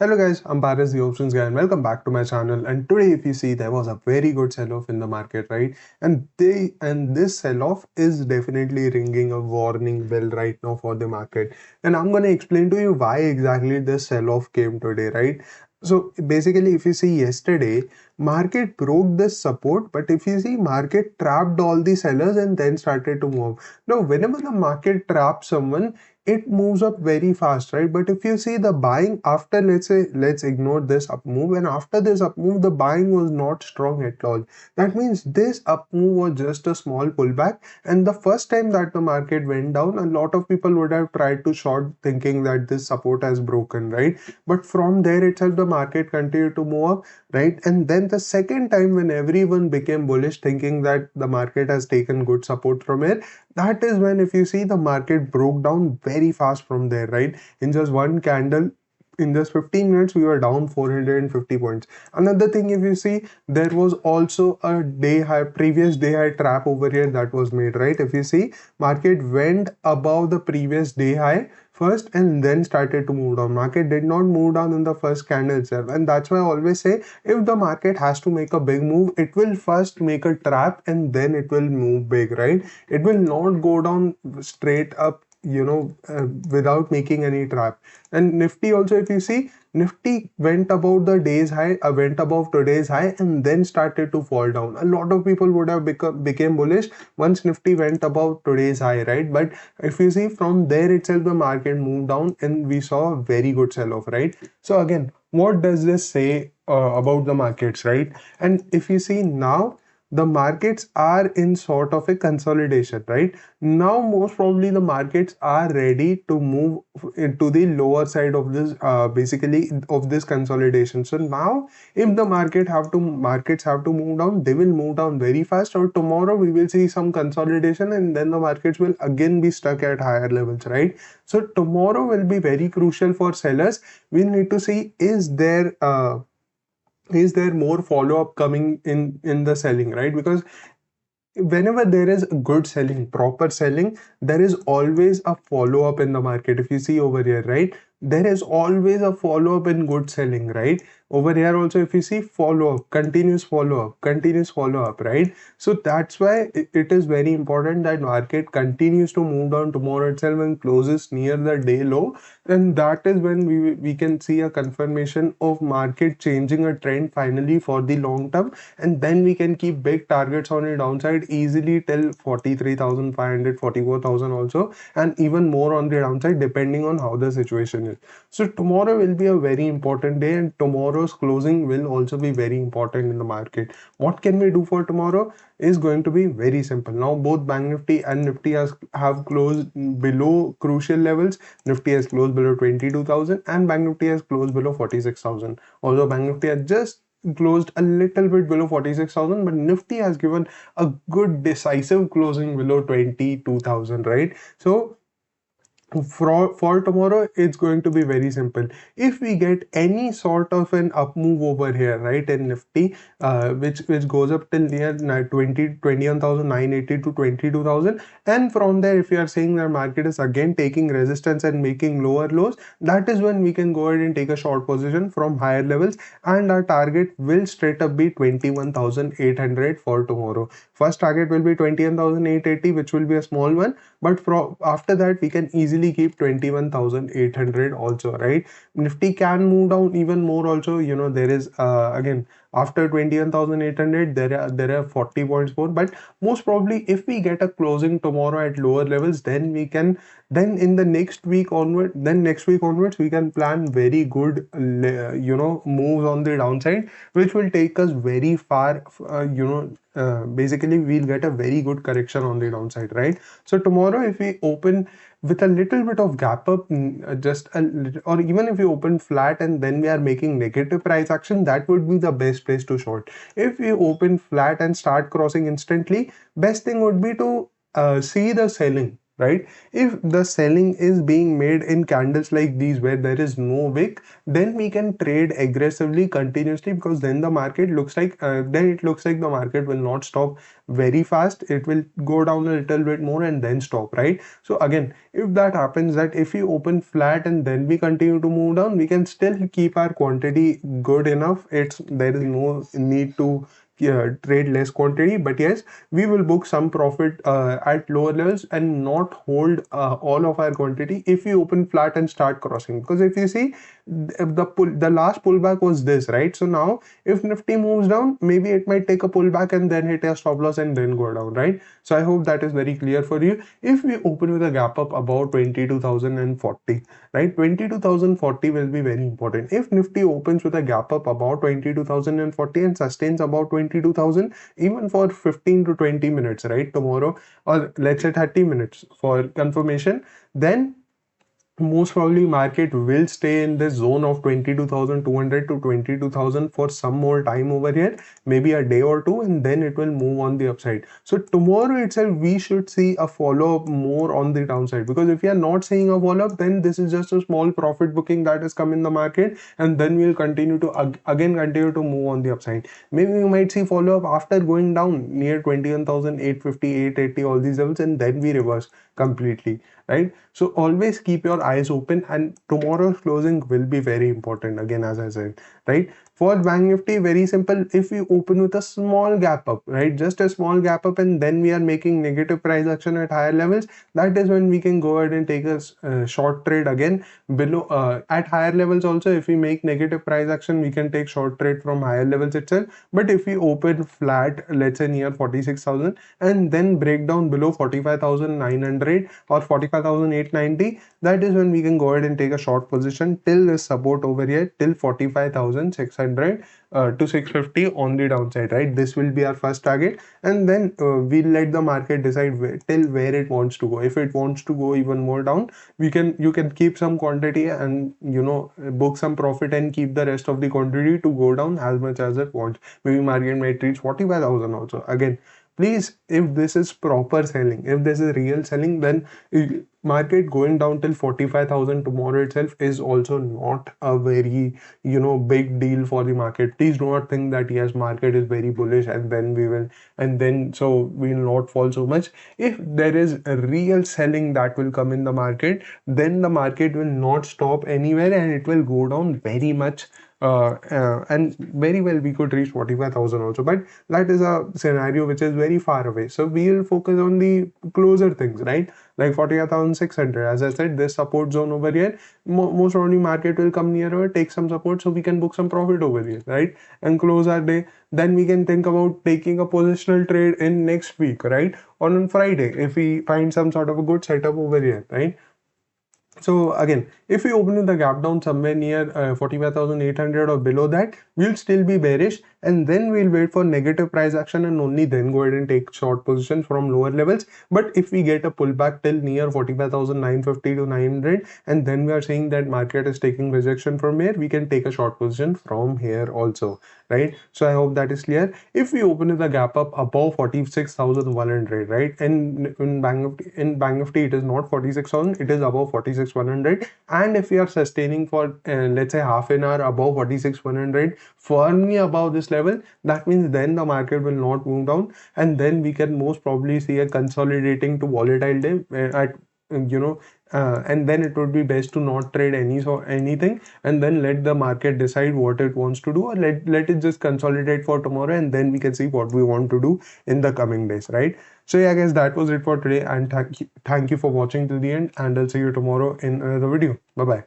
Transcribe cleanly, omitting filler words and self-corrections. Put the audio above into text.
Hello guys, I'm Paris, the options guy, and welcome back to my channel. And today, if you see, there was a very good sell-off in the market, right? And this sell-off is definitely ringing a warning bell right now for the market. And I'm gonna explain to you why exactly this sell-off came today, right? So basically, if you see yesterday, market broke this support, but if you see, market trapped all the sellers and then started to move. Now, whenever the market traps someone, it moves up very fast, right? But if you see the buying after, let's say, let's ignore this up move, and after this up move, the buying was not strong at all. That means this up move was just a small pullback, and the first time that the market went down, a lot of people would have tried to short thinking that this support has broken, right? But from there itself, the market continued to move up, right? And then the second time when everyone became bullish thinking that the market has taken good support from here, that is when, if you see, the market broke down very fast from there, right? In just one candle, in just 15 minutes, we were down 450 points. Another thing, if you see, there was also a day high, previous day high trap over here that was made, right? If you see, market went above the previous day high first and then started to move down. Market did not move down in the first candle itself, and that's why I always say, if the market has to make a big move, it will first make a trap and then it will move big, right? It will not go down straight up, without making any trap. And nifty also, if you see, nifty went above the day's high, went above today's high and then started to fall down. A lot of people would have became bullish once nifty went above today's high, right? But if you see, from there itself, the market moved down and we saw a very good sell off, right? So again, what does this say about the markets, right? And if you see now, the markets are in sort of a consolidation, right? Now most probably the markets are ready to move into the lower side of this, basically of this consolidation. So now, if the markets have to move down, they will move down very fast, or tomorrow we will see some consolidation and then the markets will again be stuck at higher levels, right? So tomorrow will be very crucial for sellers. We need to see, is there more follow up coming in the selling, right? Because whenever there is good selling, proper selling, there is always a follow up in the market. If you see over here, right, there is always a follow up in good selling, right? Over here also, if you see, follow up, continuous follow up, right? So that's why it is very important that market continues to move down tomorrow itself and closes near the day low. And that is when we can see a confirmation of market changing a trend finally for the long term, and then we can keep big targets on the downside easily till 43,500, 44,000 also, and even more on the downside depending on how the situation is. So tomorrow will be a very important day, and tomorrow's closing will also be very important in the market. What can we do for tomorrow is going to be very simple. Now both bank nifty and nifty have closed below crucial levels. Nifty has closed below 22,000 and bank nifty has closed below 46,000. Although bank nifty has just closed a little bit below 46,000, but nifty has given a good decisive closing below 22,000, right? So for tomorrow, it's going to be very simple. If we get any sort of an up move over here, right, in nifty, which goes up till near 21,980 to 22,000, and from there, if you are saying that market is again taking resistance and making lower lows, that is when we can go ahead and take a short position from higher levels, and our target will straight up be 21,800 for tomorrow. First target will be 21,880, which will be a small one, but after that we can easily keep 21,800 also, right? Nifty can move down even more also. There is again, after 21,800, there are 40 points more, but most probably if we get a closing tomorrow at lower levels, then we can, then in the next week onwards we can plan very good moves on the downside, which will take us very far. Basically we'll get a very good correction on the downside, right? So tomorrow, if we open with a little bit of gap up, or even if we open flat and then we are making negative price action, that would be the best place to short. If we open flat and start crossing instantly, best thing would be to see the selling, right? If the selling is being made in candles like these where there is no wick, then we can trade aggressively continuously, because then the market looks like then it looks like the market will not stop very fast. It will go down a little bit more and then stop, right? So again, if that happens, that if we open flat and then we continue to move down, we can still keep our quantity good enough. There is no need to trade less quantity, but yes, we will book some profit at lower levels and not hold all of our quantity if we open flat and start crossing. Because if you see, the last pullback was this, right? So now if nifty moves down, maybe it might take a pullback and then hit a stop loss and then go down, right? So I hope that is very clear for you. If we open with a gap up about 22,040, right, 22,040 will be very important. If nifty opens with a gap up about 22,040 and sustains about 22,000 even for 15 to 20 minutes, right, tomorrow, or let's say 30 minutes for confirmation, then most probably market will stay in this zone of 22,200 to 22,000 for some more time over here, maybe a day or two, and then it will move on the upside. So tomorrow itself we should see a follow up more on the downside, because if we are not seeing a follow up, then this is just a small profit booking that has come in the market, and then we'll continue to again continue to move on the upside. Maybe we might see follow up after going down near 21,850, 880, all these levels, and then we reverse completely, right? So always keep your eyes open, and tomorrow's closing will be very important, again, as I said, right? For bank nifty, very simple. If we open with a small gap up, right, just a small gap up, and then we are making negative price action at higher levels, that is when we can go ahead and take a short trade again below at higher levels. Also, if we make negative price action, we can take short trade from higher levels itself. But if we open flat, let's say near 46,000, and then break down below 45,900 or 45,890, that is when we can go ahead and take a short position till this support over here, till 45,600 to 650 on the downside, right? This will be our first target, and then we'll let the market decide till where it wants to go. If it wants to go even more down, you can keep some quantity and book some profit and keep the rest of the quantity to go down as much as it wants. Maybe market might reach 45,000 also. Again, please, if this is proper selling, if this is real selling, then market going down till 45,000 tomorrow itself is also not a very big deal for the market. Please do not think that yes, market is very bullish and then we will not fall so much. If there is a real selling that will come in the market, then the market will not stop anywhere and it will go down very much, and very well we could reach 45,000 also, but that is a scenario which is very far away. So we will focus on the closer things, right? Like 45,600. As I said, this support zone over here, most probably market will come nearer, take some support, so we can book some profit over here, right, and close our day. Then we can think about taking a positional trade in next week, right, on Friday, if we find some sort of a good setup over here, right? So again, if we open with the gap down somewhere near 45,800 or below that, we'll still be bearish, and then we'll wait for negative price action and only then go ahead and take short positions from lower levels. But if we get a pullback till near 45,950 to 900, and then we are seeing that market is taking rejection from here, we can take a short position from here also, right? So I hope that is clear. If we open with a gap up above 46,100, right, and in Bank Nifty it is not 46,000, it is above 46,100, and if we are sustaining for let's say half an hour above 46,100, firmly above this level, that means then the market will not move down, and then we can most probably see a consolidating to volatile day at and then it would be best to not trade anything, and then let the market decide what it wants to do, or let it just consolidate for tomorrow, and then we can see what we want to do in the coming days, right? So yeah guys, that was it for today, and thank you for watching till the end, and I'll see you tomorrow in another video. Bye bye.